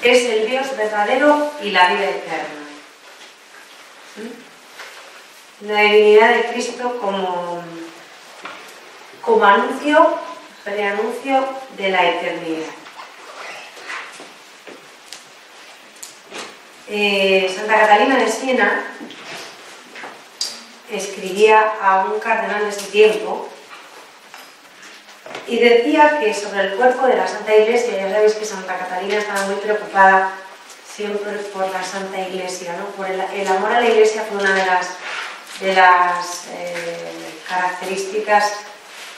es el Dios verdadero y la vida eterna. La divinidad de Cristo como anuncio, preanuncio de la eternidad. Santa Catalina de Siena escribía a un cardenal de ese tiempo y decía que sobre el cuerpo de la Santa Iglesia, ya sabéis que Santa Catalina estaba muy preocupada siempre por la Santa Iglesia, ¿no? Por el amor a la Iglesia fue una de las características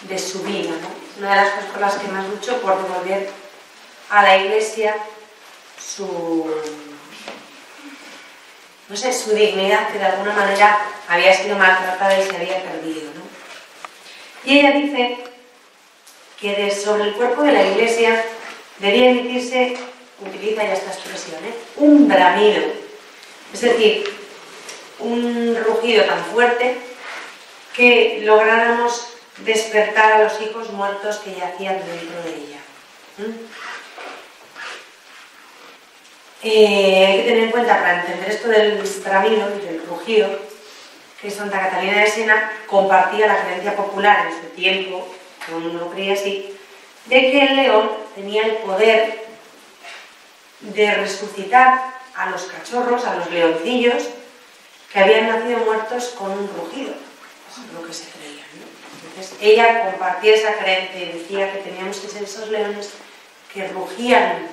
de su vida, ¿no? Una de las cosas por las que más luchó, por devolver a la Iglesia su dignidad, que de alguna manera había sido maltratada y se había perdido, ¿no? Y ella dice que sobre el cuerpo de la Iglesia debía emitirse, utiliza ya esta expresión, un bramido, es decir, un rugido tan fuerte que lográramos despertar a los hijos muertos que yacían dentro de ella. Hay que tener en cuenta, para entender esto del bramido y del rugido, que Santa Catalina de Siena compartía la creencia popular en su tiempo, todo el mundo lo creía así, de que el león tenía el poder de resucitar a los cachorros, a los leoncillos, que habían nacido muertos con un rugido. Eso es lo que se creía, ¿no? Entonces ella compartía esa creencia y decía que teníamos que ser esos leones que rugían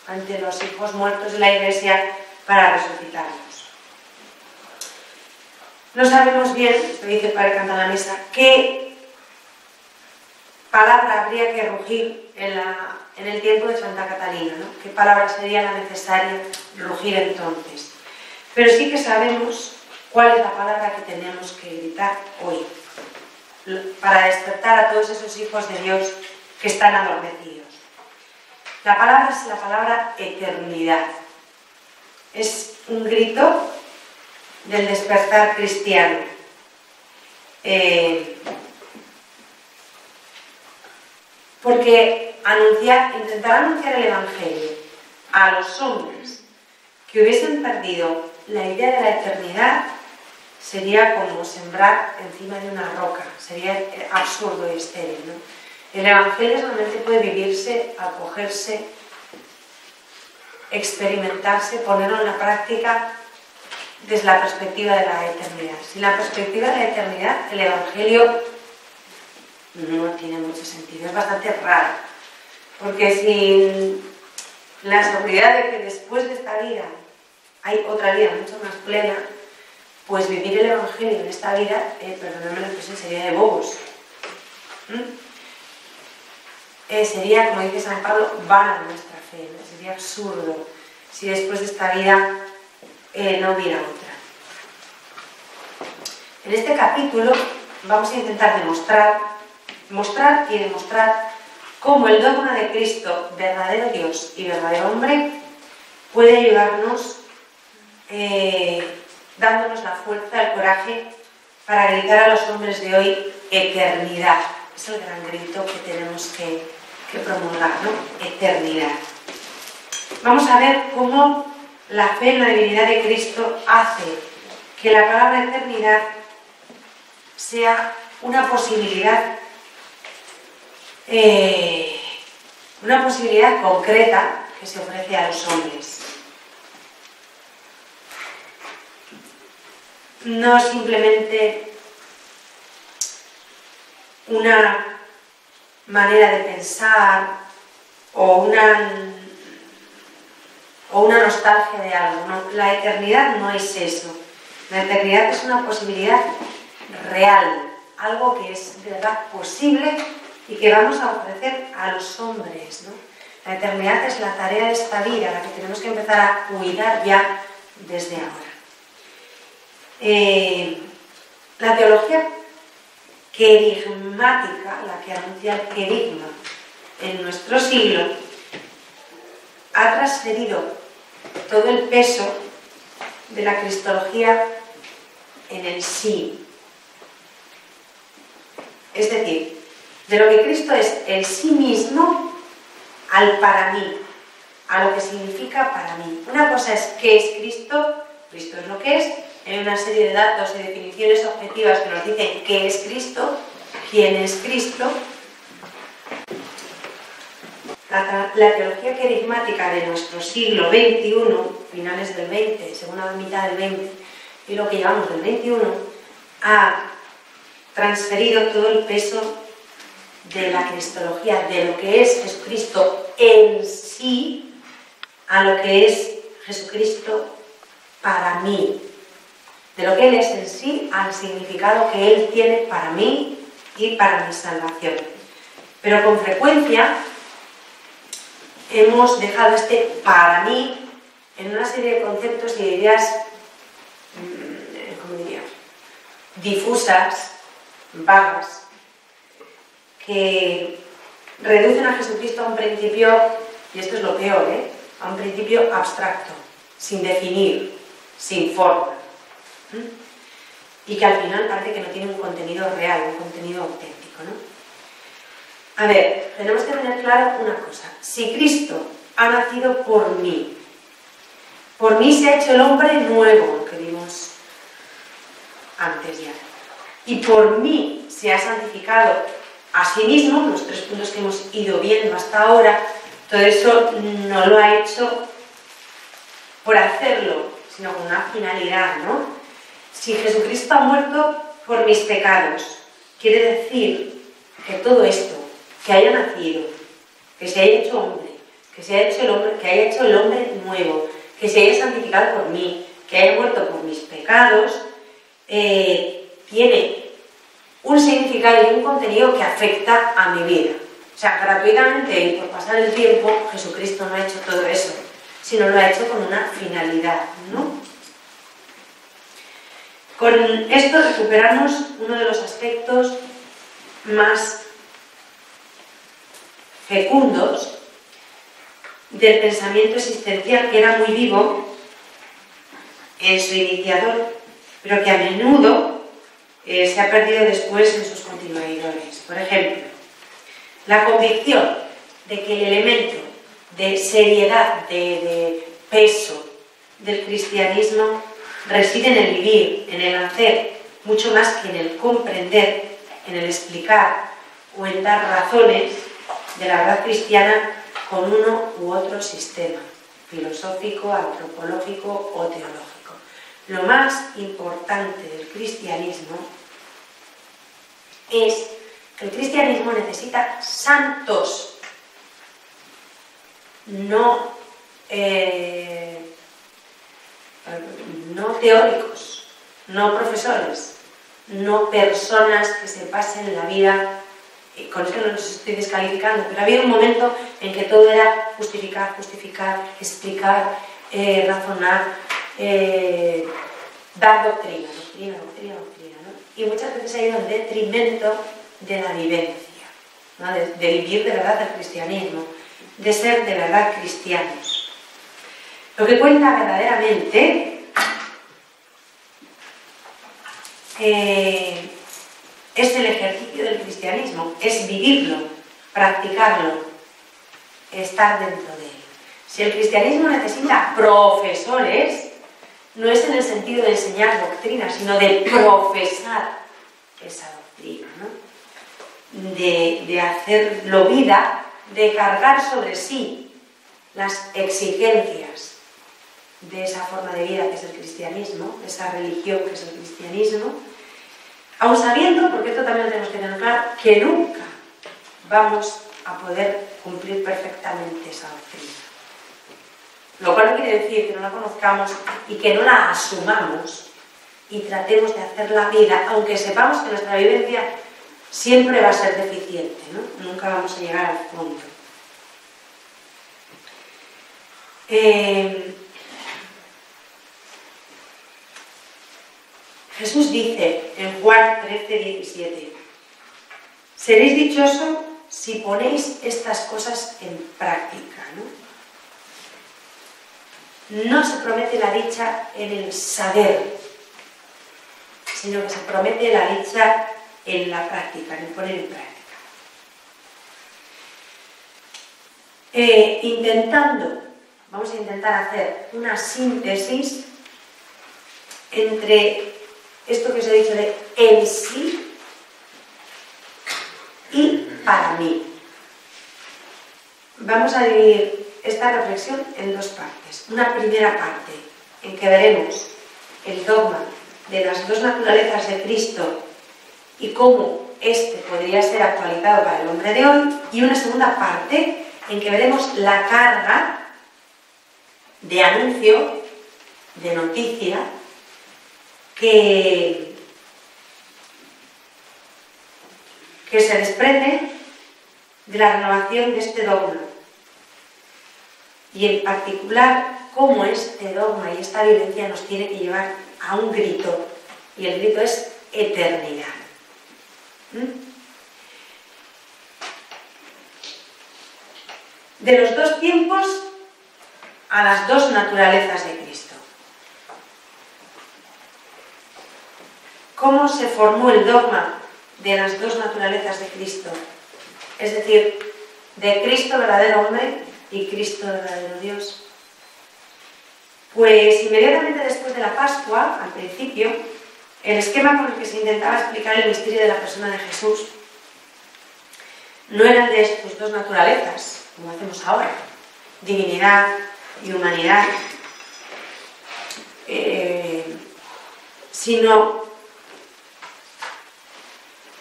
ante los hijos muertos de la Iglesia para resucitarlos. No sabemos bien, lo dice el Padre Canta la Misa, qué palabra habría que rugir en el tiempo de Santa Catalina, ¿no? ¿Qué palabra sería la necesaria rugir entonces? Pero sí que sabemos cuál es la palabra que tenemos que gritar hoy para despertar a todos esos hijos de Dios que están adormecidos. La palabra es la palabra eternidad. Es un grito del despertar cristiano. Porque intentar anunciar el Evangelio a los hombres que hubiesen perdido la idea de la eternidad sería como sembrar encima de una roca, sería absurdo y estéril, ¿no? El Evangelio solamente puede vivirse, acogerse, experimentarse, ponerlo en la práctica desde la perspectiva de la eternidad. Sin la perspectiva de la eternidad, el Evangelio no tiene mucho sentido, es bastante raro, porque sin la seguridad de que después de esta vida hay otra vida mucho más plena, pues vivir el Evangelio en esta vida, perdóname la expresión, sería de bobos. Sería, como dice San Pablo, vana nuestra fe, ¿no? Sería absurdo si después de esta vida no hubiera otra. En este capítulo vamos a intentar mostrar y demostrar cómo el dogma de Cristo, verdadero Dios y verdadero hombre, puede ayudarnos dándonos la fuerza, el coraje para gritar a los hombres de hoy eternidad. Es el gran grito que tenemos que promulgar, ¿no? Eternidad. Vamos a ver cómo la fe en la divinidad de Cristo hace que la palabra eternidad sea una posibilidad concreta que se ofrece a los hombres. No simplemente una manera de pensar o una nostalgia de algo. No, la eternidad no es eso. La eternidad es una posibilidad real, algo que es de verdad posible y que vamos a ofrecer a los hombres, ¿no? La eternidad es la tarea de esta vida, la que tenemos que empezar a cuidar ya desde ahora. La teología querigmática, la que anuncia el querigma en nuestro siglo, ha transferido todo el peso de la cristología en el sí. Es decir, de lo que Cristo es el sí mismo al para mí. a lo que significa para mí. Una cosa es qué es Cristo, Cristo es lo que es, hay una serie de datos y definiciones objetivas que nos dicen qué es Cristo, quién es Cristo. La teología querigmática de nuestro siglo XXI, finales del XX, segunda mitad del XX, y lo que llevamos del XXI, ha transferido todo el peso de la cristología, de lo que es Jesucristo en sí, a lo que es Jesucristo para mí. De lo que Él es en sí al significado que Él tiene para mí y para mi salvación. Pero con frecuencia hemos dejado este para mí en una serie de conceptos y ideas, ¿cómo diría?, difusas, vagas, que reducen a Jesucristo a un principio, y esto es lo peor, a un principio abstracto, sin definir, sin forma, y que al final parece que no tiene un contenido real, un contenido auténtico, ¿no? A ver, tenemos que tener claro una cosa. Si Cristo ha nacido por mí se ha hecho el hombre nuevo, lo que vimos antes ya, y por mí se ha santificado a sí mismo, los 3 puntos que hemos ido viendo hasta ahora, todo eso no lo ha hecho por hacerlo, sino con una finalidad, ¿no? Si Jesucristo ha muerto por mis pecados, quiere decir que todo esto, que haya nacido, que se haya hecho hombre, que haya hecho el hombre nuevo, que se haya santificado por mí, que haya muerto por mis pecados, tiene un significado y un contenido que afecta a mi vida. O sea, gratuitamente y por pasar el tiempo, Jesucristo no ha hecho todo eso, sino lo ha hecho con una finalidad, ¿no? Con esto recuperamos uno de los aspectos más fecundos del pensamiento existencial, que era muy vivo en su iniciador, pero que a menudo se ha perdido después en sus continuadores. Por ejemplo, la convicción de que el elemento de seriedad, de peso del cristianismo reside en el vivir, en el hacer, mucho más que en el comprender, en el explicar o en dar razones de la verdad cristiana con uno u otro sistema, filosófico, antropológico o teológico. Lo más importante del cristianismo es que el cristianismo necesita santos, no teóricos, no profesores, no personas que se pasen la vida. Con esto no los estoy descalificando, pero había un momento en que todo era justificar, explicar, razonar, dar doctrina, ¿no? Y muchas veces ha ido en detrimento de la vivencia, ¿no? de vivir de verdad el cristianismo, de ser de verdad cristianos. Lo que cuenta verdaderamente es el ejercicio del cristianismo, es vivirlo, practicarlo, estar dentro de él. Si el cristianismo necesita profesores, no es en el sentido de enseñar doctrina, sino de profesar esa doctrina, ¿no? De hacerlo vida, de cargar sobre sí las exigencias de esa forma de vida que es el cristianismo, de esa religión que es el cristianismo, aun sabiendo, porque esto también lo tenemos que tener claro, que nunca vamos a poder cumplir perfectamente esa doctrina. Lo cual no quiere decir que no la conozcamos y que no la asumamos y tratemos de hacer la vida, aunque sepamos que nuestra vivencia siempre va a ser deficiente, ¿no? Nunca vamos a llegar al fondo. Jesús dice en Juan 13:17: seréis dichosos si ponéis estas cosas en práctica, ¿no? No se promete la dicha en el saber, sino que se promete la dicha en la práctica, en el poner en práctica. Intentando vamos a intentar hacer una síntesis entre esto que os he dicho de en sí y para mí. Vamos a dividir esta reflexión en dos partes. Una primera parte en que veremos el dogma de las dos naturalezas de Cristo y cómo este podría ser actualizado para el hombre de hoy, y una segunda parte en que veremos la carga de anuncio, de noticia, que se desprende de la renovación de este dogma, y en particular cómo este dogma y esta vivencia nos tiene que llevar a un grito, y el grito es eternidad. De los dos tiempos a las dos naturalezas de Cristo. ¿Cómo se formó el dogma de las dos naturalezas de Cristo? Es decir, de Cristo verdadero hombre y Cristo verdadero Dios. Pues inmediatamente después de la Pascua, al principio, el esquema con el que se intentaba explicar el misterio de la persona de Jesús no era el de sus dos naturalezas, como hacemos ahora, divinidad y humanidad, sino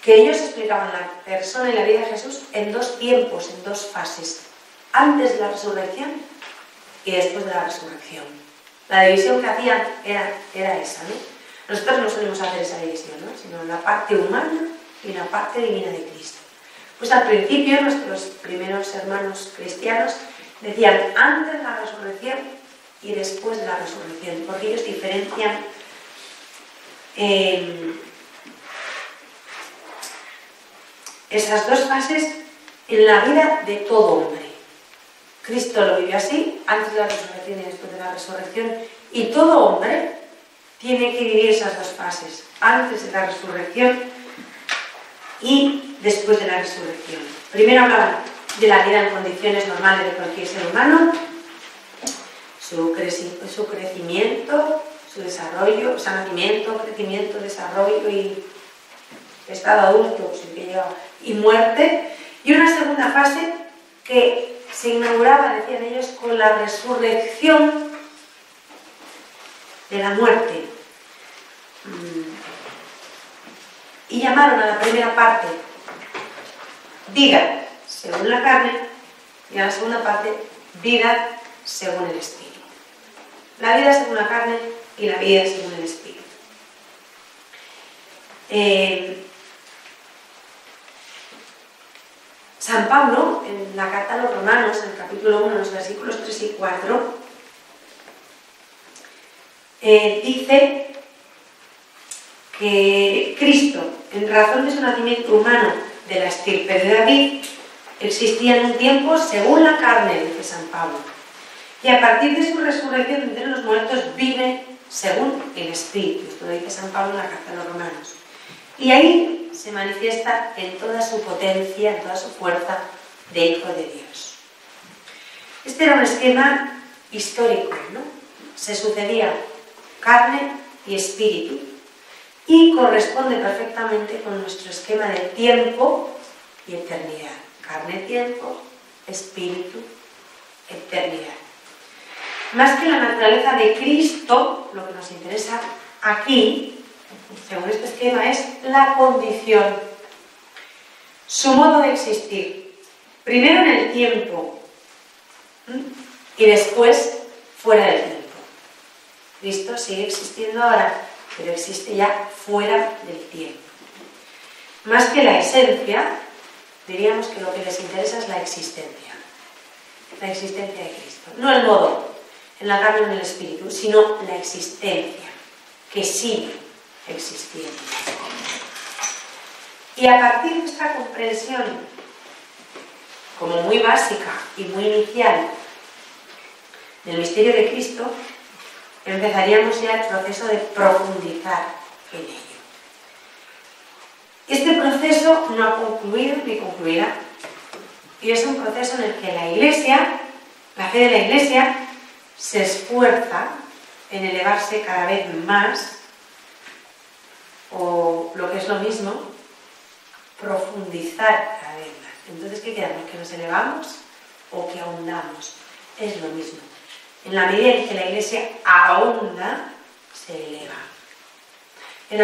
que ellos explicaban la persona y la vida de Jesús en dos tiempos, en dos fases, antes de la resurrección y después de la resurrección. La división que hacían era esa, ¿no? Nosotros no solemos hacer esa división, ¿no? Sino la parte humana y la parte divina de Cristo. Pues al principio nuestros primeros hermanos cristianos decían antes de la resurrección y después de la resurrección, porque ellos diferencian esas dos fases en la vida de todo hombre. Cristo lo vivió así, antes de la resurrección y después de la resurrección, y todo hombre tiene que vivir esas dos fases, antes de la resurrección y después de la resurrección. Primero hablaban de la vida en condiciones normales de cualquier ser humano, su crecimiento, su desarrollo, su nacimiento, crecimiento, desarrollo y estado adulto, y muerte, y una segunda fase que se inauguraba, decían ellos, con la resurrección de la muerte. Y llamaron a la primera parte vida según la carne y a la segunda parte vida según el espíritu. La vida según la carne y la vida según el espíritu. San Pablo, en la carta a los Romanos, en el capítulo 1, los versículos 3 y 4, dice que Cristo, en razón de su nacimiento humano de la estirpe de David, existía en un tiempo según la carne, dice San Pablo, y a partir de su resurrección entre los muertos vive según el Espíritu. Esto lo dice San Pablo en la carta a los Romanos. Y ahí se manifiesta en toda su potencia, en toda su fuerza de Hijo de Dios. Este era un esquema histórico, ¿no? Se sucedía carne y espíritu y corresponde perfectamente con nuestro esquema de tiempo y eternidad. Carne, tiempo, espíritu, eternidad. Más que la naturaleza de Cristo, lo que nos interesa aquí, según este esquema, es la condición, su modo de existir, primero en el tiempo y después fuera del tiempo. Cristo sigue existiendo ahora, pero existe ya fuera del tiempo. Más que la esencia, diríamos que lo que les interesa es la existencia de Cristo, no el modo, en la carne o en el espíritu, sino la existencia, que sigue existiendo. Y a partir de esta comprensión, como muy básica y muy inicial, del misterio de Cristo, empezaríamos ya el proceso de profundizar en ello. Este proceso no ha concluido ni concluirá, y es un proceso en el que la Iglesia, la fe de la Iglesia, se esfuerza en elevarse cada vez más, o lo que es lo mismo, profundizar cada vez más. Entonces, ¿qué quedamos? ¿Que nos elevamos o que ahondamos? Es lo mismo. En la medida en que la Iglesia ahonda, se eleva. En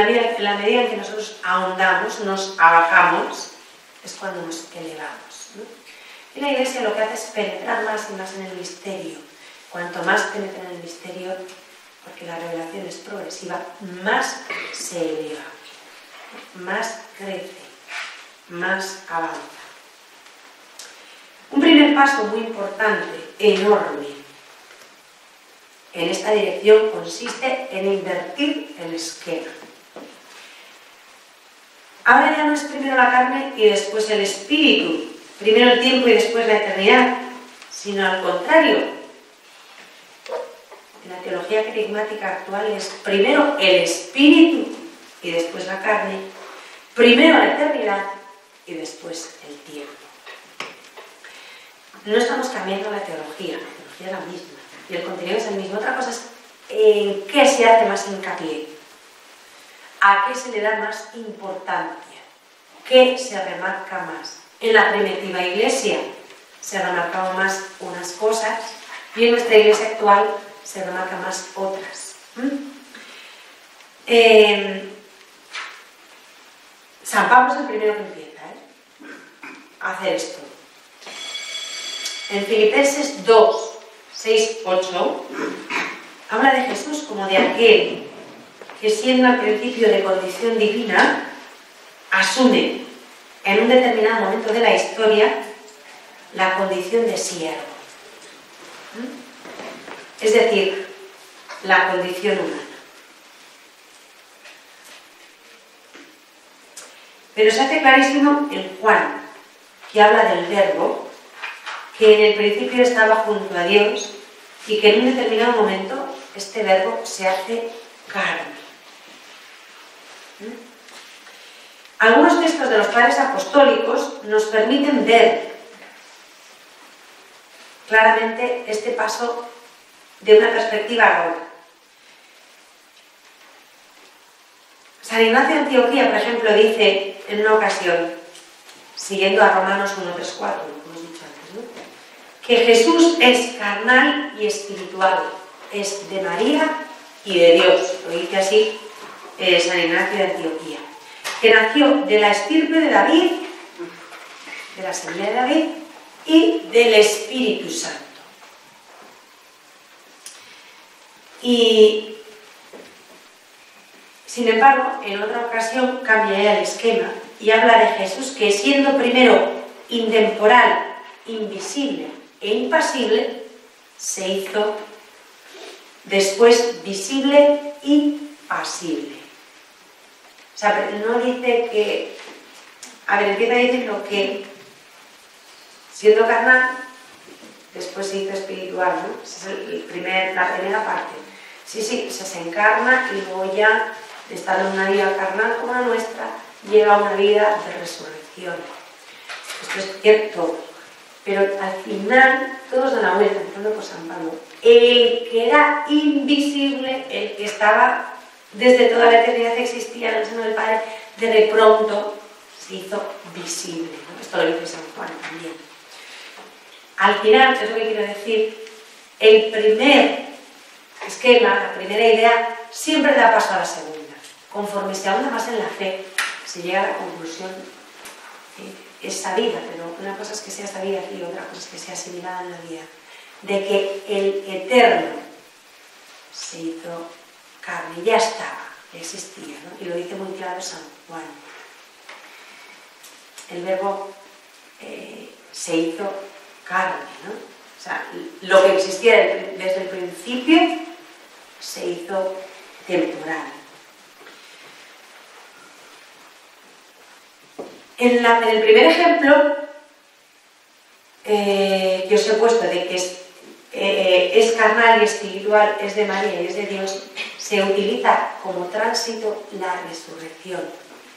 la medida en que nosotros ahondamos, nos abajamos, es cuando nos elevamos, ¿no? Y la Iglesia lo que hace es penetrar más y más en el misterio. Cuanto más penetra en el misterio, porque la revelación es progresiva, más se eleva, más crece, más avanza. Un primer paso muy importante, enorme, en esta dirección consiste en invertir el esquema. Ahora ya no es primero la carne y después el espíritu, primero el tiempo y después la eternidad, sino al contrario. En la teología querigmática actual es primero el espíritu y después la carne, primero la eternidad y después el tiempo. No estamos cambiando la teología es la misma y el contenido es el mismo. Otra cosa es en qué se hace más hincapié, a qué se le da más importancia, qué se remarca más. En la primitiva iglesia se remarcaban más unas cosas y en nuestra iglesia actual se remarcan más otras. San Pablo es el primero que empieza a hacer esto. En Filipenses 2, 6, 8 habla de Jesús como de aquel que, siendo al principio de condición divina, asume en un determinado momento de la historia la condición de siervo. Es decir, la condición humana. Pero se hace clarísimo en Juan, que habla del Verbo, que en el principio estaba junto a Dios y que en un determinado momento este Verbo se hace carne. Algunos textos de los padres apostólicos nos permiten ver claramente este paso de una perspectiva a la otra. San Ignacio de Antioquía, por ejemplo, dice en una ocasión, siguiendo a Romanos 1, 3, 4, como hemos dicho antes, ¿no?, que Jesús es carnal y espiritual, es de María y de Dios. Lo dice así San Ignacio de Antioquía, que nació de la estirpe de David, de la semilla de David y del Espíritu Santo. Y sin embargo, en otra ocasión cambia el esquema y habla de Jesús que, siendo primero intemporal, invisible e impasible, se hizo después visible y pasible. O sea, no dice que... A ver, empieza diciendo que, siendo carnal, después se hizo espiritual, ¿no? Esa es la primera parte. Sí, se encarna y luego ya, estando en una vida carnal como la nuestra, llega a una vida de resurrección. Esto es cierto, pero al final todos dan la vuelta, empezando por San Pablo. El que era invisible, el que estaba desde toda la eternidad, existía en el seno del Padre, de pronto se hizo visible, ¿no? Esto lo dice San Juan también. Al final, es lo que quiero decir, el primer esquema, la primera idea, siempre da paso a la segunda. Conforme se ahonda más en la fe, se llega a la conclusión, es sabida, pero una cosa es que sea sabida aquí y otra cosa es que sea asimilada en la vida, de que el eterno se hizo carne, ya estaba, existía, ¿no? Y lo dice muy claro San Juan. El Verbo se hizo carne, ¿no? O sea, lo que existía desde el principio se hizo temporal. En el primer ejemplo que os he puesto de que es carnal y espiritual, es de María y es de Dios, se utiliza como tránsito la resurrección.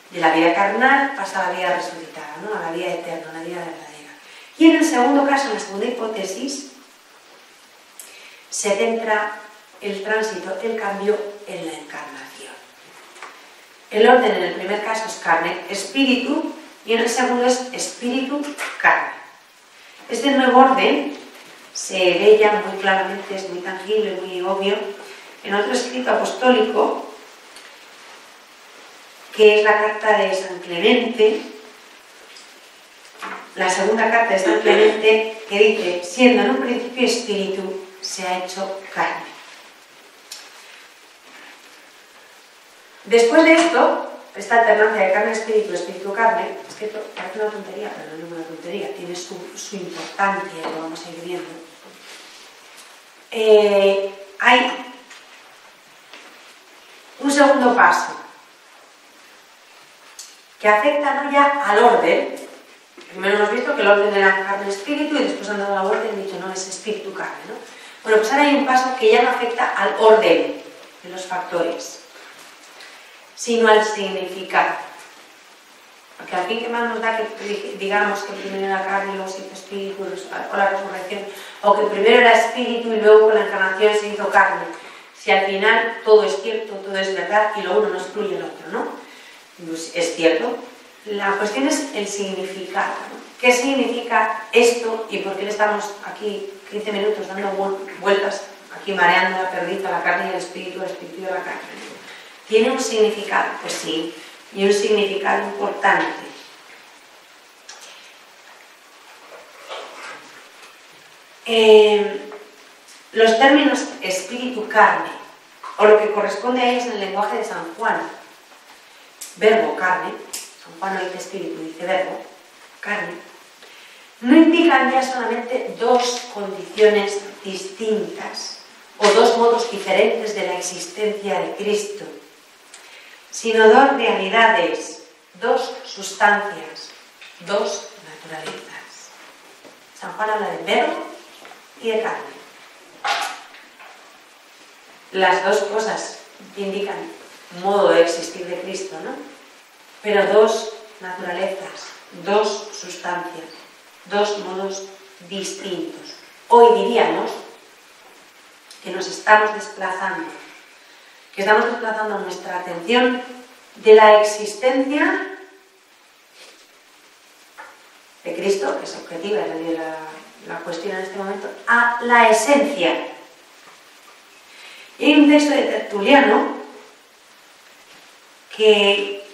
De la vida carnal pasa a la vida resucitada, ¿no?, a la vida eterna, a la vida verdadera. Y en el segundo caso, en la segunda hipótesis, se centra el tránsito, el cambio en la encarnación. El orden en el primer caso es carne, espíritu, y en el segundo es espíritu, carne. Este nuevo orden se ve ya muy claramente, es muy tangible, muy obvio, en otro escrito apostólico, que es la carta de San Clemente, la segunda carta de San Clemente, que dice: siendo en un principio espíritu, se ha hecho carne. Después de esto, esta alternancia de carne, espíritu, espíritu, carne, es que parece una tontería, pero no es una tontería, tiene su importancia, lo vamos a ir viendo. Hay un segundo paso que afecta no ya al orden. Primero hemos visto que el orden era carne, espíritu, y después han dado la vuelta y han dicho: no, es espíritu, carne, ¿no? Bueno, pues ahora hay un paso que ya no afecta al orden de los factores, sino al significado. Porque al fin, que más nos da que digamos que primero era carne y luego se hizo espíritu, o la resurrección, o que primero era espíritu y luego con la encarnación se hizo carne? Si al final todo es cierto, todo es verdad y lo uno no excluye el otro, ¿no? Pues es cierto. La cuestión es el significado, ¿no? ¿Qué significa esto y por qué le estamos aquí 15 minutos dando vueltas, aquí mareando la perdiz a la carne y al espíritu y a la carne? ¿Tiene un significado? Pues sí, y un significado importante. Los términos espíritu-carne, o lo que corresponde a ellos en el lenguaje de San Juan, verbo carne, San Juan no dice espíritu, dice verbo, carne, no indican ya solamente dos condiciones distintas o dos modos diferentes de la existencia de Cristo, sino dos realidades, dos sustancias, dos naturalezas. San Juan habla de verbo y de carne. Las dos cosas indican modo de existir de Cristo, ¿no? Pero dos naturalezas, dos sustancias, dos modos distintos. Hoy diríamos que nos estamos desplazando, nuestra atención de la existencia de Cristo, que es objetiva, es la cuestión en este momento, a la esencia. Y hay un texto de Tertuliano que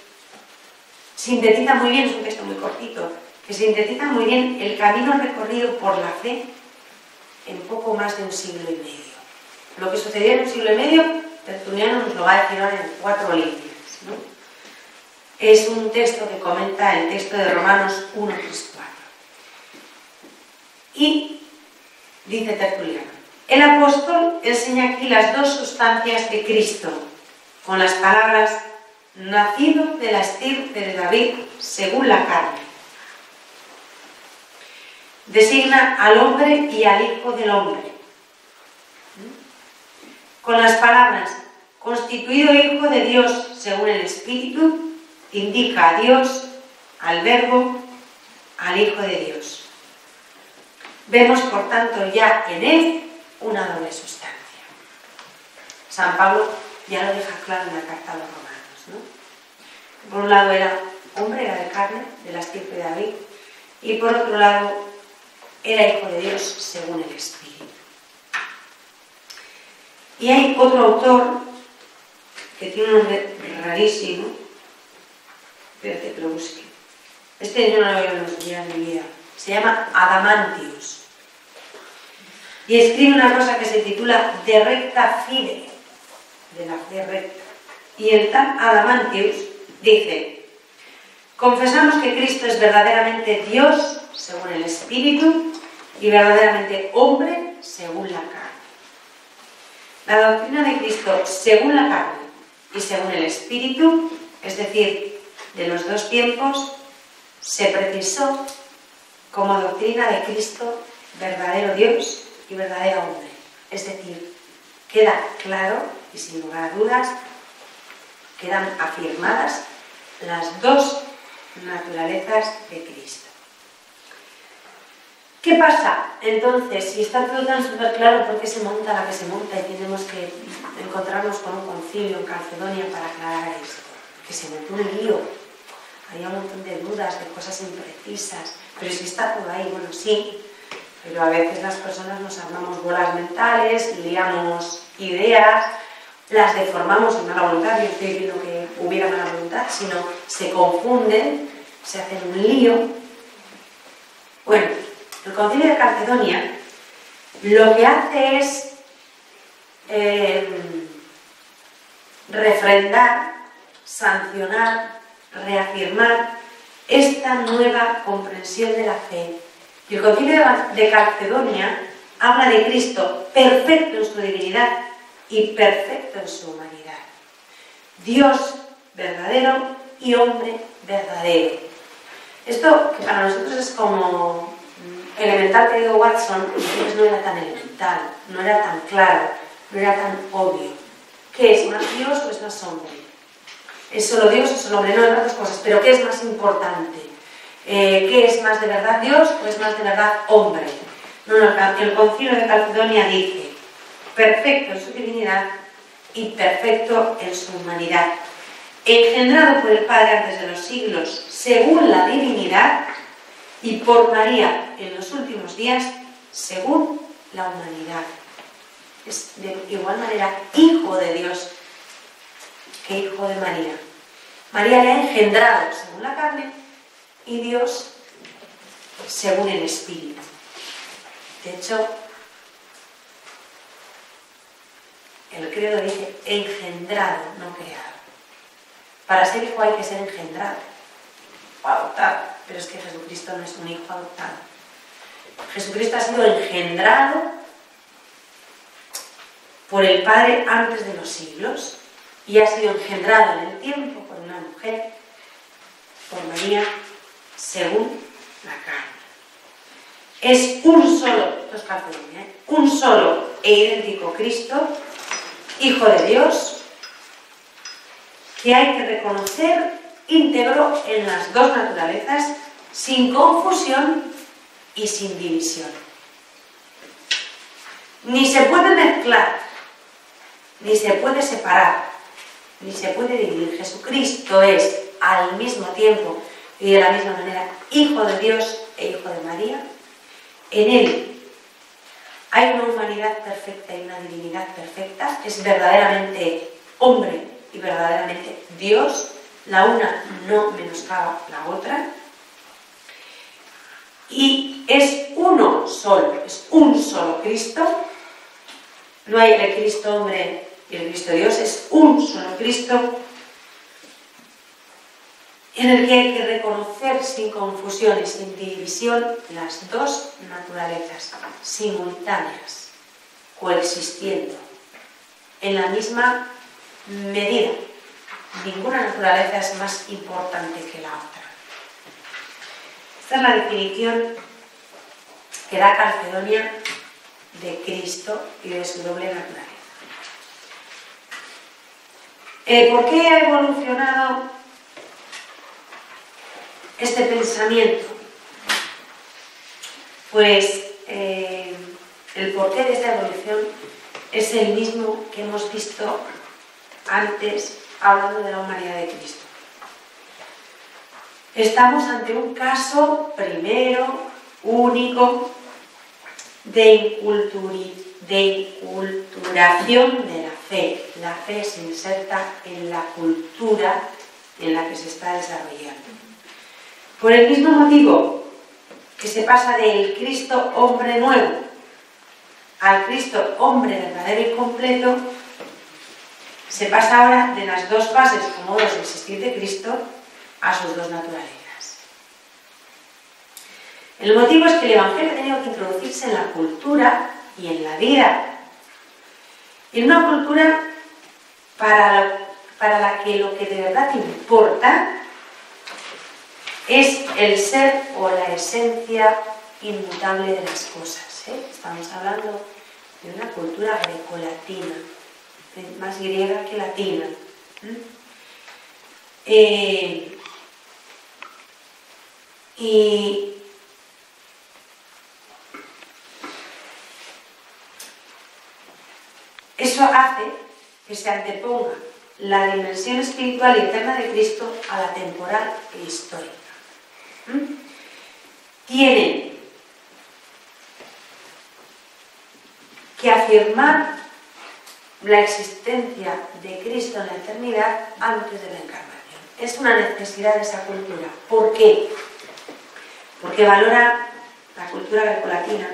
sintetiza muy bien, es un texto muy cortito, que sintetiza muy bien el camino recorrido por la fe en poco más de un siglo y medio. Lo que sucedió en un siglo y medio, Tertuliano nos lo va a decir ahora en 4 líneas, ¿no? Es un texto que comenta el texto de Romanos 1, 3, 4. Y dice Tertuliano: el apóstol enseña aquí las dos sustancias de Cristo, con las palabras: nacido de la estirpe de David según la carne. Designa al hombre y al hijo del hombre. Con las palabras: constituido hijo de Dios según el Espíritu, indica a Dios, al Verbo, al Hijo de Dios. Vemos, por tanto, ya en él una doble sustancia. San Pablo ya lo deja claro en la carta a los Romanos, ¿no? Por un lado era hombre, era de carne, de la estirpe de David, y por otro lado era hijo de Dios según el Espíritu. Y hay otro autor que tiene un nombre rarísimo, espérate que lo busque. Este yo no lo había conocido en mi vida. Se llama Adamantius. Y escribe una cosa que se titula De recta fide, de la fe recta. Y el tal Adamantius dice: confesamos que Cristo es verdaderamente Dios según el Espíritu y verdaderamente hombre según la carne. La doctrina de Cristo según la carne y según el Espíritu, es decir, de los dos tiempos, se precisó como doctrina de Cristo verdadero Dios y verdadero hombre. Es decir, queda claro y sin lugar a dudas quedan afirmadas las dos naturalezas de Cristo. ¿Qué pasa? Entonces, si está todo tan súper claro por qué se monta la que se monta y tenemos que encontrarnos con un concilio en Calcedonia para aclarar esto, que se montó un lío, había un montón de dudas, de cosas imprecisas, pero si está todo ahí, bueno, sí, pero a veces las personas nos armamos bolas mentales, liamos ideas, las deformamos en mala voluntad, yo estoy diciendo que hubiera mala voluntad, sino se confunden, se hacen un lío. Bueno, el Concilio de Calcedonia lo que hace es refrendar, sancionar, reafirmar esta nueva comprensión de la fe. Y el Concilio de Calcedonia habla de Cristo perfecto en su divinidad y perfecto en su humanidad. Dios verdadero y hombre verdadero. Esto que para nosotros es como elemental, querido Watson, entonces no era tan elemental, no era tan claro, no era tan obvio. ¿Qué es más Dios o es más hombre? ¿Es solo Dios o solo hombre? No, hay otras cosas, pero ¿qué es más importante? ¿Qué es más de verdad Dios o es más de verdad hombre? No, el Concilio de Calcedonia dice perfecto en su divinidad y perfecto en su humanidad, engendrado por el Padre antes de los siglos según la divinidad y por María en los últimos días según la humanidad. Es de igual manera hijo de Dios que hijo de María. María le ha engendrado según la carne y Dios según el Espíritu. De hecho, el credo dice engendrado, no creado. Para ser hijo hay que ser engendrado o adoptado, pero es que Jesucristo no es un hijo adoptado. Jesucristo ha sido engendrado por el Padre antes de los siglos y ha sido engendrado en el tiempo por una mujer, por María, según la carne. Es un solo, esto es Calcedonia, un solo e idéntico Cristo, Hijo de Dios, que hay que reconocer íntegro en las dos naturalezas, sin confusión y sin división. Ni se puede mezclar, ni se puede separar, ni se puede dividir. Jesucristo es al mismo tiempo y de la misma manera Hijo de Dios e Hijo de María. En Él hay una humanidad perfecta y una divinidad perfecta. Es verdaderamente hombre y verdaderamente Dios. La una no menoscaba la otra. Y es uno solo, es un solo Cristo. No hay el Cristo hombre y el Cristo Dios, es un solo Cristo en el que hay que reconocer sin confusión y sin división las dos naturalezas simultáneas, coexistiendo en la misma medida. Ninguna naturaleza es más importante que la otra. Esta es la definición que da Calcedonia de Cristo y de su doble naturaleza. ¿Por qué ha evolucionado este pensamiento? Pues el porqué de esta evolución es el mismo que hemos visto antes hablando de la humanidad de Cristo. Estamos ante un caso primero, único, de inculturación de la fe. La fe se inserta en la cultura en la que se está desarrollando. Por el mismo motivo que se pasa del Cristo hombre nuevo al Cristo hombre verdadero y completo, se pasa ahora de las dos fases o modos de existir de Cristo a sus dos naturalezas. El motivo es que el Evangelio ha tenido que introducirse en la cultura y en la vida. En una cultura para la que lo que de verdad importa es el ser o la esencia inmutable de las cosas. Estamos hablando de una cultura grecolatina, más griega que latina. Y Eso hace que se anteponga la dimensión espiritual y eterna de Cristo a la temporal e histórica. Tienen que afirmar la existencia de Cristo en la eternidad antes de la encarnación. Es una necesidad de esa cultura. ¿Por qué? Porque valora la cultura grecolatina,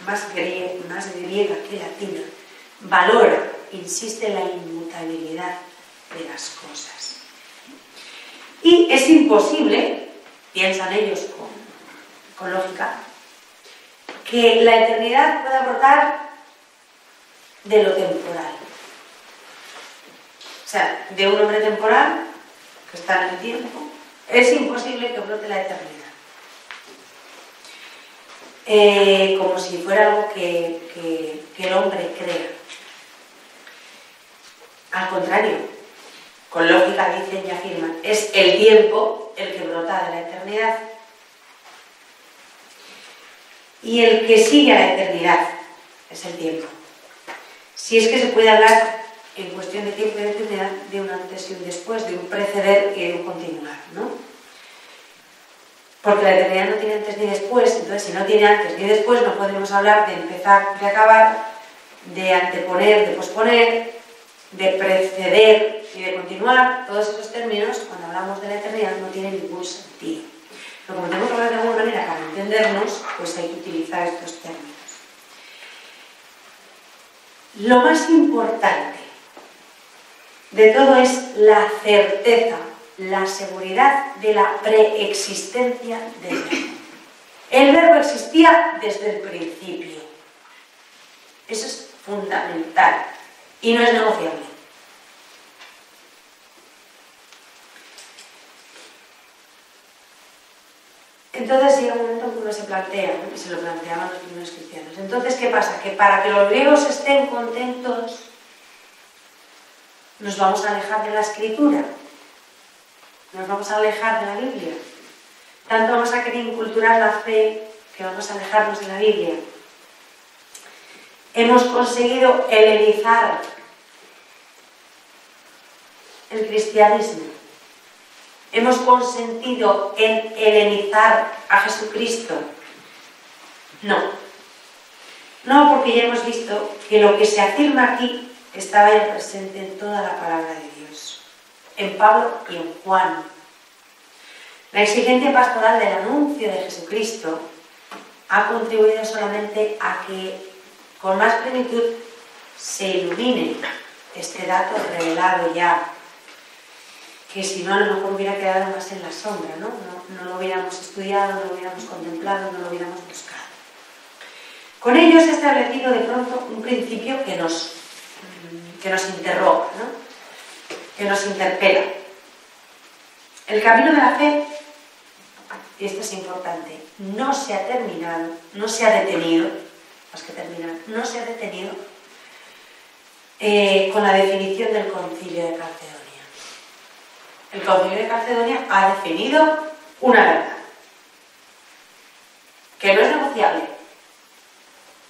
más griega que latina, valora, insiste en la inmutabilidad de las cosas. Y es imposible, piensan ellos con lógica, que la eternidad pueda brotar de lo temporal. O sea, de un hombre temporal que está en el tiempo, es imposible que brote la eternidad. Como si fuera algo que el hombre crea. Al contrario, con lógica dicen y afirman, es el tiempo el que brota de la eternidad. Y el que sigue a la eternidad es el tiempo. Si es que se puede hablar en cuestión de tiempo y de eternidad de un antes y un después, de un preceder y de un continuar, ¿no? Porque la eternidad no tiene antes ni después, entonces si no tiene antes ni después no podemos hablar de empezar, de acabar, de anteponer, de posponer, de preceder y de continuar. Todos esos términos, cuando hablamos de la eternidad, no tienen ningún sentido. Pero como tenemos que hablar de alguna manera para entendernos, pues hay que utilizar estos términos. Lo más importante de todo es la certeza, la seguridad de la preexistencia del verbo. El verbo existía desde el principio. Eso es fundamental y no es negociable. Entonces llega un momento en que uno se plantea, ¿no? Y se lo planteaban los primeros cristianos. Entonces, ¿qué pasa? Que para que los griegos estén contentos, nos vamos a alejar de la escritura, nos vamos a alejar de la Biblia. Tanto vamos a querer inculturar la fe que vamos a alejarnos de la Biblia. Hemos conseguido helenizar el cristianismo. Hemos consentido en helenizar a Jesucristo. No, porque ya hemos visto que lo que se afirma aquí estaba ya presente en toda la palabra de Dios, en Pablo y en Juan. La exigencia pastoral del anuncio de Jesucristo ha contribuido solamente a que con más plenitud se ilumine este dato revelado ya, que si no a lo mejor hubiera quedado más en la sombra, ¿no? No lo hubiéramos estudiado, no lo hubiéramos contemplado, no lo hubiéramos buscado. Con ello se ha establecido de pronto un principio que nos interroga, ¿no? Que nos interpela. El camino de la fe, y esto es importante, no se ha terminado, no se ha detenido, más que terminar, no se ha detenido con la definición del Concilio de Calcedonia. El Concilio de Calcedonia ha definido una verdad, que no es negociable,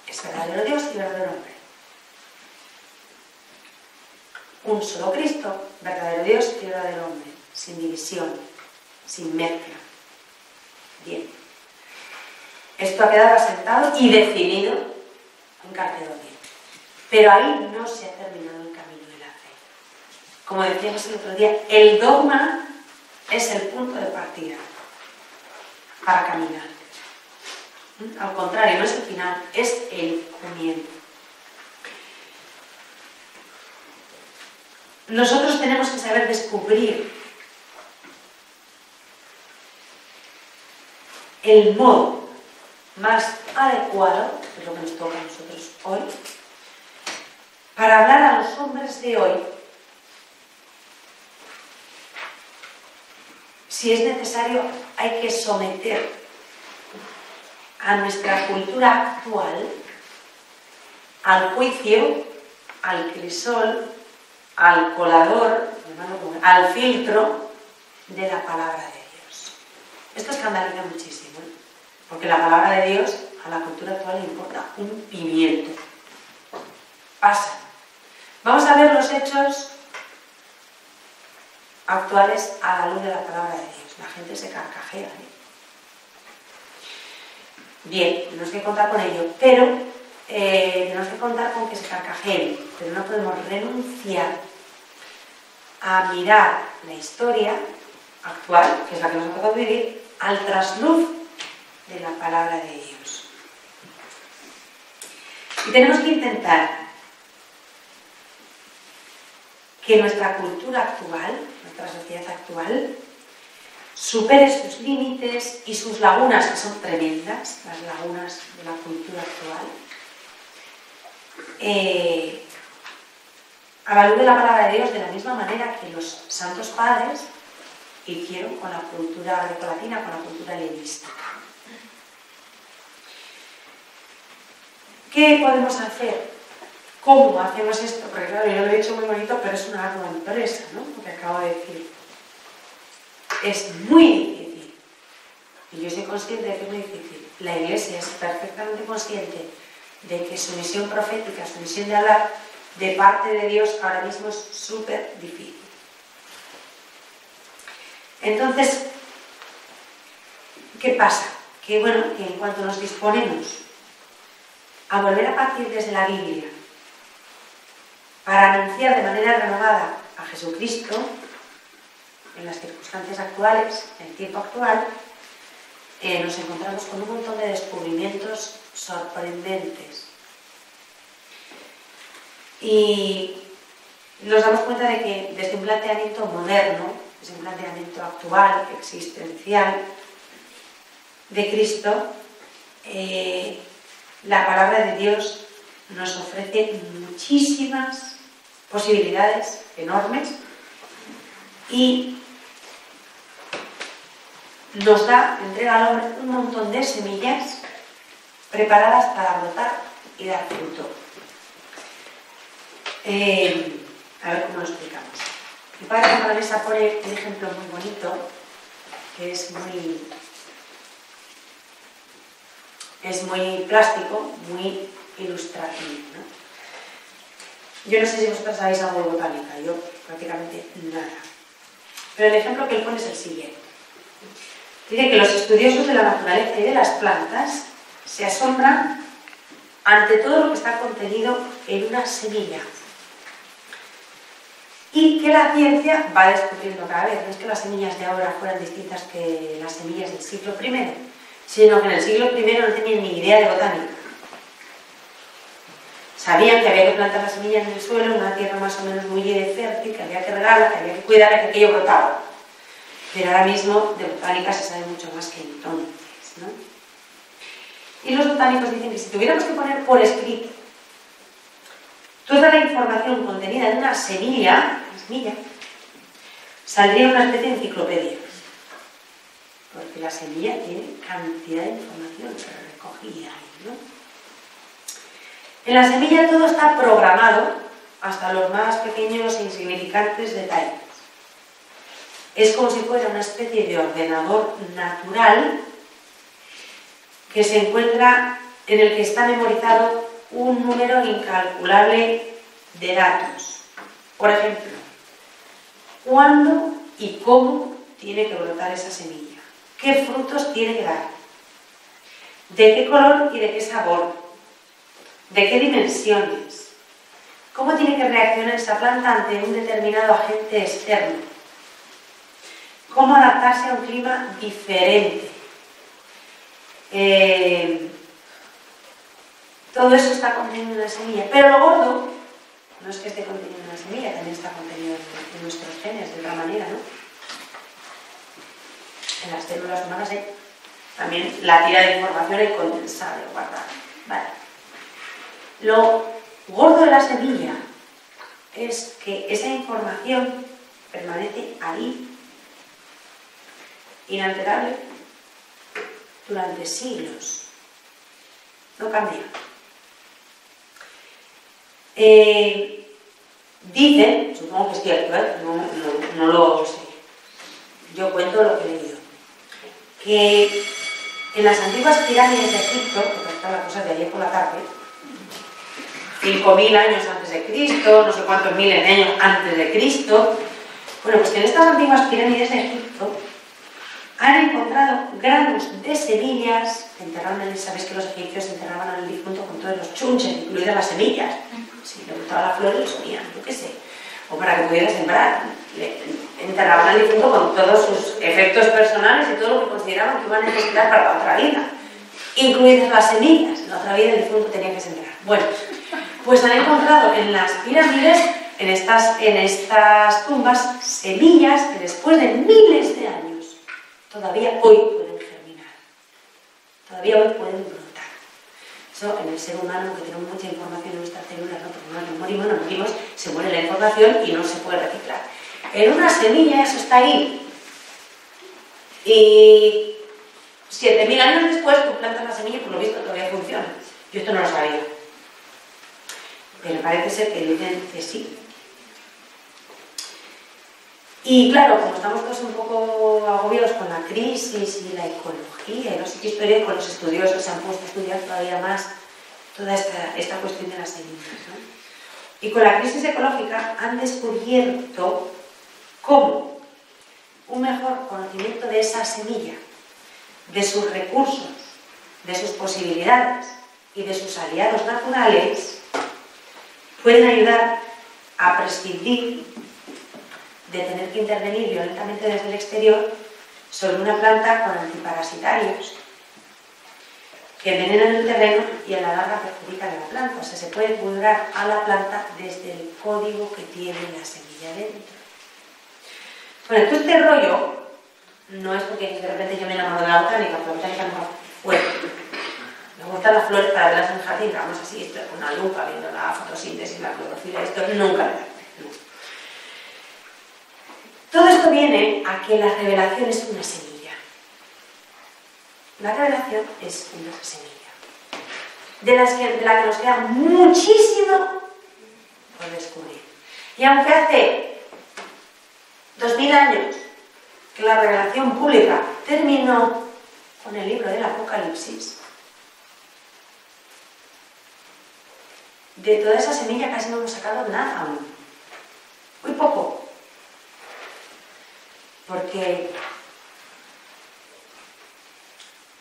es verdadero Dios y verdadero hombre. Un solo Cristo, verdadero Dios y verdadero hombre, sin división, sin mezcla. Bien. Esto ha quedado asentado y definido en Calcedonia. Pero ahí no se ha terminado el camino de la fe. Como decíamos el otro día, el dogma es el punto de partida para caminar. Al contrario, no es el final, es el comienzo. Nosotros tenemos que saber descubrir el modo más adecuado, que es lo que nos toca a nosotros hoy, para hablar a los hombres de hoy, si es necesario, hay que someter a nuestra cultura actual al juicio, al crisol, al colador, al filtro de la palabra de Dios. Esto escandaliza muchísimo, porque la palabra de Dios a la cultura actual le importa un pimiento. pasan. Vamos a ver los hechos actuales a la luz de la palabra de Dios. La gente se carcajea, ¿eh? Bien, tenemos que contar con ello, pero tenemos que contar con que se carcajeen, pero no podemos renunciar a mirar la historia actual, que es la que nos ha tocado vivir, al trasluz de la palabra de Dios. Y tenemos que intentar que nuestra cultura actual, nuestra sociedad actual, supere sus límites y sus lagunas, que son tremendas, las lagunas de la cultura actual, a la luz de la palabra de Dios, de la misma manera que los santos padres hicieron con la cultura grecolatina, con la cultura helenística. ¿Qué podemos hacer? ¿Cómo hacemos esto? Porque claro, yo lo he dicho muy bonito, pero es una ardua empresa, ¿no? Lo que acabo de decir. Es muy difícil. Y yo soy consciente de que es muy difícil. La Iglesia es perfectamente consciente de que su misión profética, su misión de hablar de parte de Dios ahora mismo es súper difícil. Entonces, ¿qué pasa? Que bueno, que en cuanto nos disponemos a volver a partir desde la Biblia para anunciar de manera renovada a Jesucristo en las circunstancias actuales, en el tiempo actual, nos encontramos con un montón de descubrimientos sorprendentes. Y nos damos cuenta de que desde un planteamiento moderno, desde un planteamiento actual, existencial, de Cristo, la palabra de Dios nos ofrece muchísimas posibilidades enormes y nos entrega al hombre un montón de semillas preparadas para brotar y dar fruto. A ver cómo lo explicamos. Mi padre en la mesa pone un ejemplo muy bonito, que es muy plástico, muy ilustrativo, ¿no? Yo no sé si vosotros sabéis algo de botánica, yo prácticamente nada. Pero el ejemplo que él pone es el siguiente. Dice que los estudiosos de la naturaleza y de las plantas se asombran ante todo lo que está contenido en una semilla. Y que la ciencia va descubriendo cada vez. No es que las semillas de ahora fueran distintas que las semillas del siglo I, sino que en el siglo I no tenían ni idea de botánica. Sabían que había que plantar las semillas en el suelo, en una tierra más o menos muy fértil, que había que regarla, que había que cuidarla, que aquello brotaba. Pero ahora mismo de botánica se sabe mucho más que entonces, ¿no? Y los botánicos dicen que si tuviéramos que poner por escrito toda la información contenida en una semilla, saldría una especie de enciclopedia. Porque la semilla tiene cantidad de información recogida ahí, ¿no? En la semilla todo está programado hasta los más pequeños e insignificantes detalles. Es como si fuera una especie de ordenador natural que se encuentra en el que está memorizado un número incalculable de datos. Por ejemplo, ¿cuándo y cómo tiene que brotar esa semilla? ¿Qué frutos tiene que dar? ¿De qué color y de qué sabor? ¿De qué dimensiones? ¿Cómo tiene que reaccionar esa planta ante un determinado agente externo? ¿Cómo adaptarse a un clima diferente? Todo eso está contenido en la semilla. Pero lo gordo no es que esté contenido en la semilla, también está contenido en nuestros genes, de otra manera, ¿no? En las células humanas hay también la tira de información y condensada y guardada. Vale. Lo gordo de la semilla es que esa información permanece ahí, inalterable, durante siglos. No cambia. Dicen, supongo que es cierto, no lo sé, yo cuento lo que he leído, que en las antiguas pirámides de Egipto, que está la cosa de ayer por la tarde, 5.000 años antes de Cristo, no sé cuántos miles de años antes de Cristo. Bueno, pues que en estas antiguas pirámides de Egipto han encontrado granos de semillas que enterraban. Sabéis que los egipcios enterraban al difunto con todos los chunches, incluidas las semillas. Si le gustaba la flor, les unían, yo qué sé. O para que pudiera sembrar. Enterraban al difunto con todos sus efectos personales y todo lo que consideraban que iban a necesitar para la otra vida, incluidas las semillas. En la otra vida el difunto tenía que sembrar. Bueno, pues han encontrado en las pirámides, en estas tumbas, semillas que después de miles de años todavía hoy pueden germinar, todavía hoy pueden brotar. Eso en el ser humano, que tenemos mucha información en nuestras células, ¿no? Porque no morimos, se muere la información y no se puede reciclar. En una semilla eso está ahí. Y 7.000 años después tú plantas la semilla y por lo visto todavía funciona. Yo esto no lo sabía. Pero parece ser que dicen que sí. Y claro, como estamos todos un poco agobiados con la crisis y la ecología, y no sé qué historia, con los estudiosos se han puesto a estudiar todavía más toda esta cuestión de las semillas, ¿no? Y con la crisis ecológica han descubierto cómo un mejor conocimiento de esa semilla, de sus recursos, de sus posibilidades y de sus aliados naturales pueden ayudar a prescindir de tener que intervenir violentamente desde el exterior sobre una planta con antiparasitarios que envenenan el terreno y a la larga perjudican a la planta. O sea, se puede curar a la planta desde el código que tiene la semilla dentro. Bueno, todo este rollo no es porque de repente yo me enamoro de la botánica, porque la botánica no bueno, me gustan las flores para verlas en el jardín, vamos así, esto con una lupa, viendo la fotosíntesis, la clorofila, esto nunca me da. Todo esto viene a que la revelación es una semilla. La revelación es una semilla. De la que nos queda muchísimo por descubrir. Y aunque hace 2000 años que la revelación pública terminó con el libro del Apocalipsis, de toda esa semilla casi no hemos sacado nada aún. Muy poco. Porque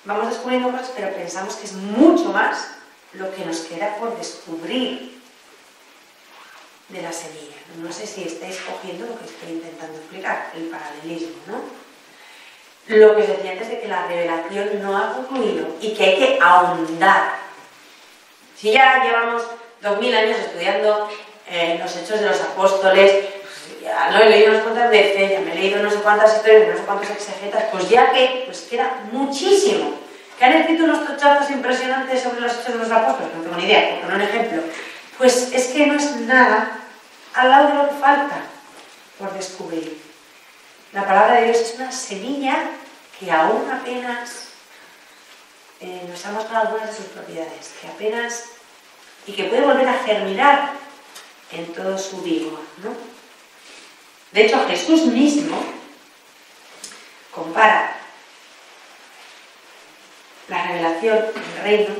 vamos descubriendo cosas, pero pensamos que es mucho más lo que nos queda por descubrir de la semilla. No sé si estáis cogiendo lo que estoy intentando explicar, el paralelismo, ¿no? Lo que os decía antes de que la revelación no ha concluido y que hay que ahondar. Si ya llevamos 2000 años estudiando los hechos de los apóstoles, ya lo he leído unas cuantas veces, ya me he leído no sé cuántas historias, no sé cuántas exegetas, pues ya que pues queda muchísimo. ¿Que han escrito unos tochazos impresionantes sobre los hechos de los apóstoles? No tengo ni idea, por poner un ejemplo. Pues es que no es nada al lado de lo que falta por descubrir. La palabra de Dios es una semilla que aún apenas nos ha mostrado algunas de sus propiedades, que apenas y que puede volver a germinar en todo su vigor, ¿no? De hecho, Jesús mismo compara la revelación del reino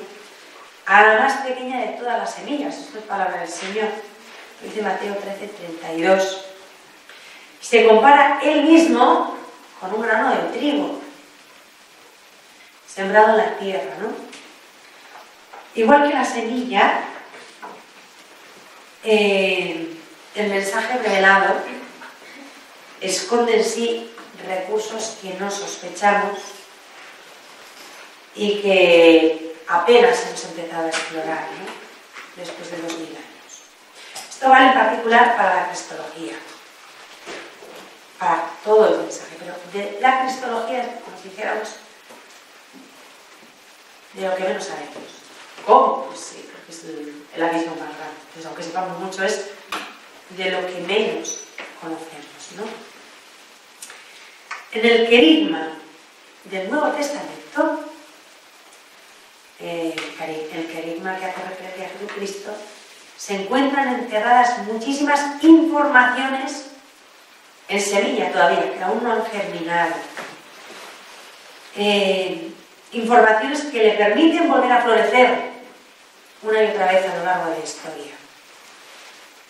a la más pequeña de todas las semillas. Esto es palabra del Señor. Lo dice Mateo 13:32. Y se compara él mismo con un grano de trigo sembrado en la tierra, ¿no? Igual que la semilla, el mensaje revelado esconde en sí recursos que no sospechamos y que apenas hemos empezado a explorar, ¿no? Después de 2000 años. Esto vale en particular para la cristología, para todo el mensaje, pero de la cristología es como si dijéramos de lo que menos sabemos. ¿Cómo? Pues sí, porque es el abismo más grande. Entonces, aunque sepamos mucho, es de lo que menos conocemos, ¿no? En el querigma del Nuevo Testamento, el querigma que hace referencia a Jesucristo, se encuentran enterradas muchísimas informaciones en semilla todavía, que aún no han germinado. Informaciones que le permiten volver a florecer una y otra vez a lo largo de la historia.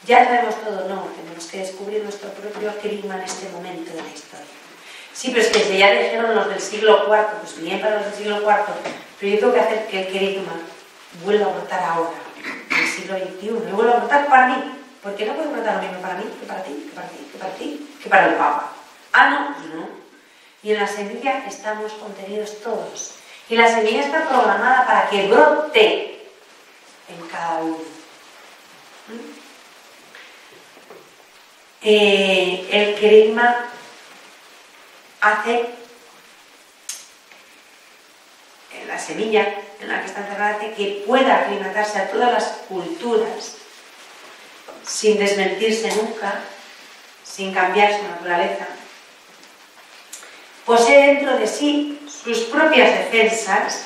Ya sabemos todo, no, tenemos que descubrir nuestro propio querigma en este momento de la historia. Sí, pero es que si ya dijeron los del siglo IV, pues bien para los del siglo IV, pero yo tengo que hacer que el querigma vuelva a brotar ahora, en el siglo XXI, y vuelva a brotar para mí, porque no puede brotar lo mismo para mí, que para ti, que para ti, que para ti, que para el Papa. Ah, no, pues no. Y en la semilla estamos contenidos todos. Y la semilla está programada para que brote en cada uno. El querigma hace en la semilla en la que está encerrada, hace que pueda aclimatarse a todas las culturas sin desmentirse nunca, sin cambiar su naturaleza. Posee dentro de sí sus propias defensas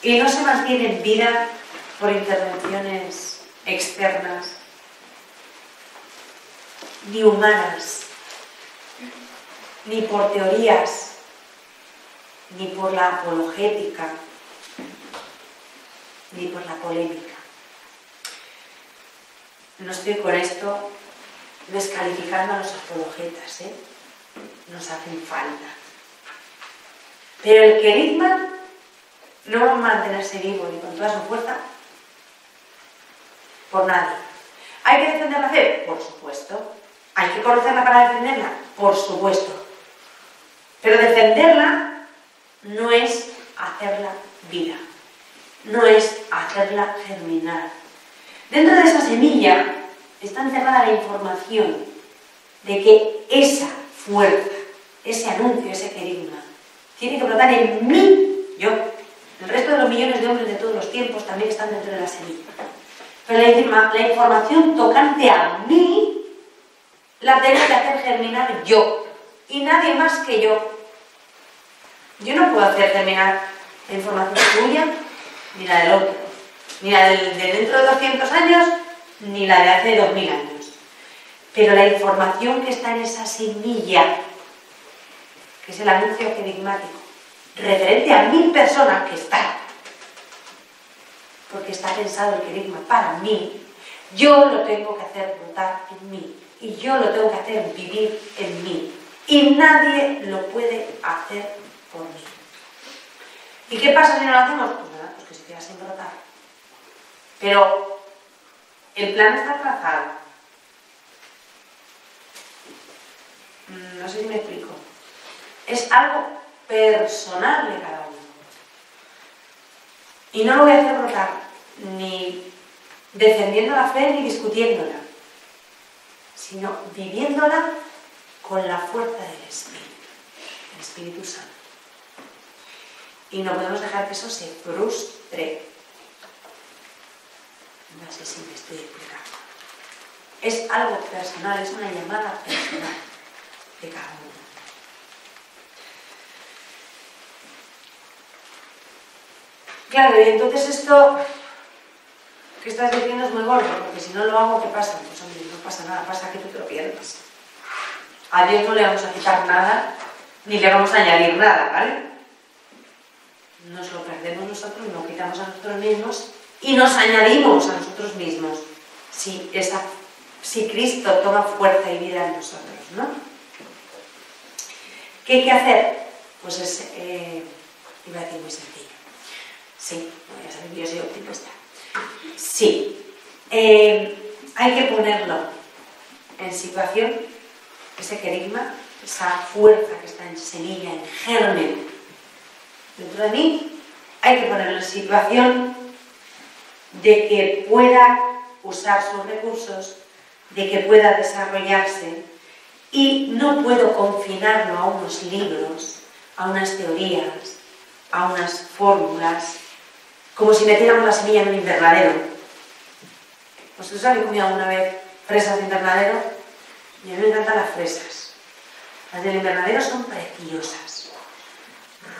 y no se mantiene en vida por intervenciones externas ni humanas, ni por teorías, ni por la apologética, ni por la polémica. No estoy con esto descalificando a los apologetas, nos hacen falta. Pero el querigma no va a mantenerse vivo ni con toda su fuerza por nadie. ¿Hay que defender la fe? Por supuesto. ¿Hay que conocerla para defenderla? Por supuesto. Pero defenderla no es hacerla vida, no es hacerla germinar. Dentro de esa semilla está encerrada la información de que esa fuerza, ese anuncio, ese querigma, tiene que brotar en mí, yo. El resto de los millones de hombres de todos los tiempos también están dentro de la semilla. Pero la información tocante a mí la tengo que hacer germinar yo, y nadie más que yo. Yo no puedo hacer germinar la información tuya, ni la del otro, ni la de dentro de 200 años, ni la de hace 2000 años. Pero la información que está en esa semilla, que es el anuncio querigmático, referente a mi persona, que está, porque está pensado el querigma para mí, yo lo tengo que hacer brotar en mí, y yo lo tengo que hacer vivir en mí, y nadie lo puede hacer por mí. ¿Y qué pasa si no lo hacemos? Pues nada, pues que se queda sin brotar. Pero el plan está trazado. No sé si me explico. Es algo personal de cada uno. Y no lo voy a hacer brotar ni defendiendo la fe ni discutiéndola, sino viviéndola con la fuerza del Espíritu Santo. Y no podemos dejar que eso se frustre. No sé si me estoy explicando. Es algo personal, es una llamada personal de cada uno. Claro, y entonces esto que estás diciendo es muy gordo, porque si no lo hago, ¿qué pasa? Pues hombre, no pasa nada, pasa que tú te lo pierdes. A Dios no le vamos a quitar nada, ni le vamos a añadir nada, ¿vale? Nos lo perdemos nosotros, nos quitamos a nosotros mismos y nos añadimos a nosotros mismos si Cristo toma fuerza y vida en nosotros, ¿no? ¿Qué hay que hacer? Pues es, iba a decir muy sencillo. Sí, ya saben que yo soy optimista. Sí, hay que ponerlo en situación, ese querigma, esa fuerza que está en semilla, en germen dentro de mí, hay que ponerlo en situación de que pueda usar sus recursos, de que pueda desarrollarse, y no puedo confinarlo a unos libros, a unas teorías, a unas fórmulas, como si metiéramos la semilla en un invernadero. ¿Vosotros habéis comido alguna vez fresas de invernadero? Y a mí me encantan las fresas. Las del invernadero son preciosas,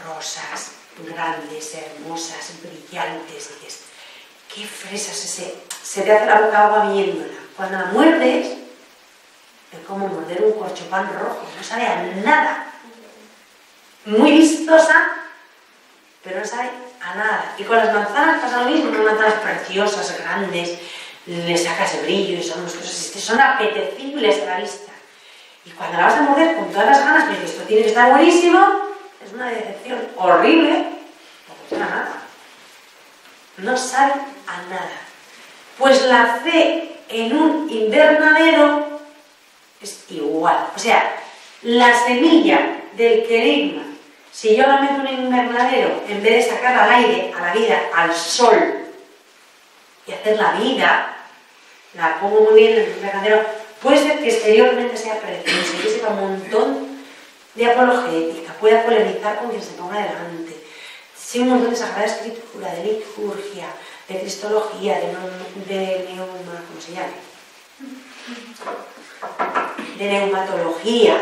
rosas, grandes, hermosas, brillantes. Y dices, ¿qué fresas? Se te hace la boca agua viéndola. Cuando la muerdes, es como morder un corchopán rojo, no sabe a nada. Muy vistosa, pero no sabe a nada. Y con las manzanas pasa lo mismo, unas manzanas preciosas, grandes, le sacas el brillo y son unas cosas, son apetecibles a la vista. Y cuando la vas a morder con todas las ganas, me dices, esto tiene que estar buenísimo, es una decepción horrible, no funciona nada. No sabe a nada. Pues la fe en un invernadero es igual. O sea, la semilla del querigma, si yo la meto en un invernadero, en vez de sacarla al aire, a la vida, al sol, y hacer la vida, la pongo muy bien en el invernadero, puede ser que exteriormente sea precioso, que sepa un montón de apologética, pueda polemizar con quien se ponga delante, sí, un montón de sagrada escritura, de liturgia, de cristología, de neuma, ¿cómo se llama? De neumatología,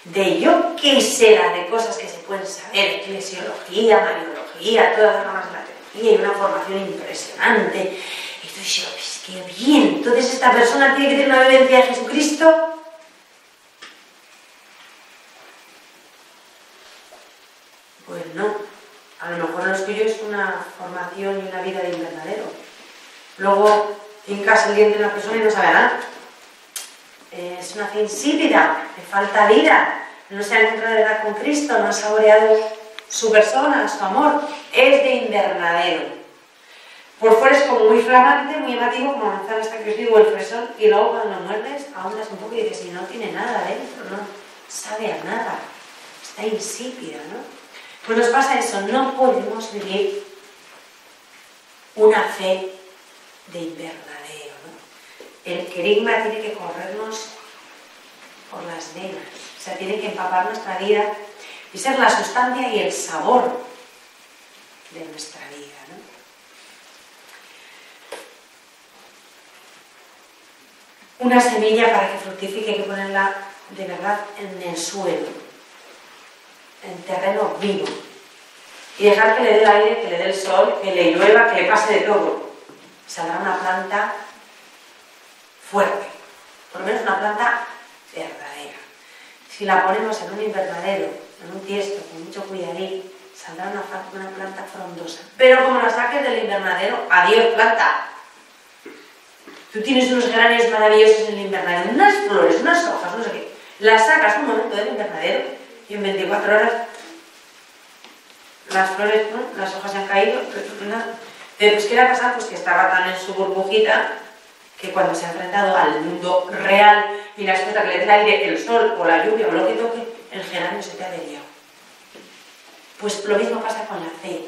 de yo qué sé, de cosas que se pueden saber, eclesiología, mariología, todas las ramas de la teología y una formación impresionante. Y tú dices, pues qué bien, entonces esta persona tiene que tener una vivencia de Jesucristo. Pues no, a lo mejor lo suyo es una formación y una vida de invernadero. Luego hincas el diente en la persona y no sabe nada. Es una fe insípida, le falta vida, no se ha encontrado de verdad con Cristo, no ha saboreado su persona, su amor, es de invernadero. Por fuera es como muy flamante, muy llamativo, como la manzana esta que os digo, el fresón, y luego cuando lo muerdes, ahondas un poco y dices, y no tiene nada dentro, no sabe a nada, está insípida, ¿no? Pues nos pasa eso, no podemos vivir una fe de invernadero, ¿no? El querigma tiene que corrernos por las venas, o sea, tiene que empapar nuestra vida y ser la sustancia y el sabor de nuestra vida, ¿no? Una semilla para que fructifique hay que ponerla de verdad en el suelo, en terreno vivo, y dejar que le dé el aire, que le dé el sol, que le llueva, que le pase de todo. Saldrá una planta fuerte, por lo menos una planta verdadera. Si la ponemos en un invernadero, en un tiesto, con mucho cuidadín, saldrá una planta frondosa. Pero como la saques del invernadero, adiós planta. Tú tienes unos geranios maravillosos en el invernadero, unas flores, unas hojas, no sé qué. Las sacas un momento del invernadero y en 24 horas las flores, ¿no? Las hojas se han caído. Pero pues, ¿qué le ha pasado? Pues que estaba tan en su burbujita que cuando se ha enfrentado al mundo real y la excusa que le dé el aire, el sol o la lluvia o lo que toque, el geranio se te ha desviado. Pues lo mismo pasa con la fe.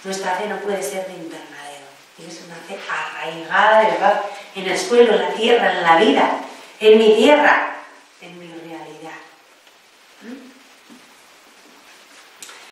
Nuestra fe no puede ser de invernadero. Tiene que ser una fe arraigada de verdad en el suelo, en la tierra, en la vida, en mi tierra, en mi realidad.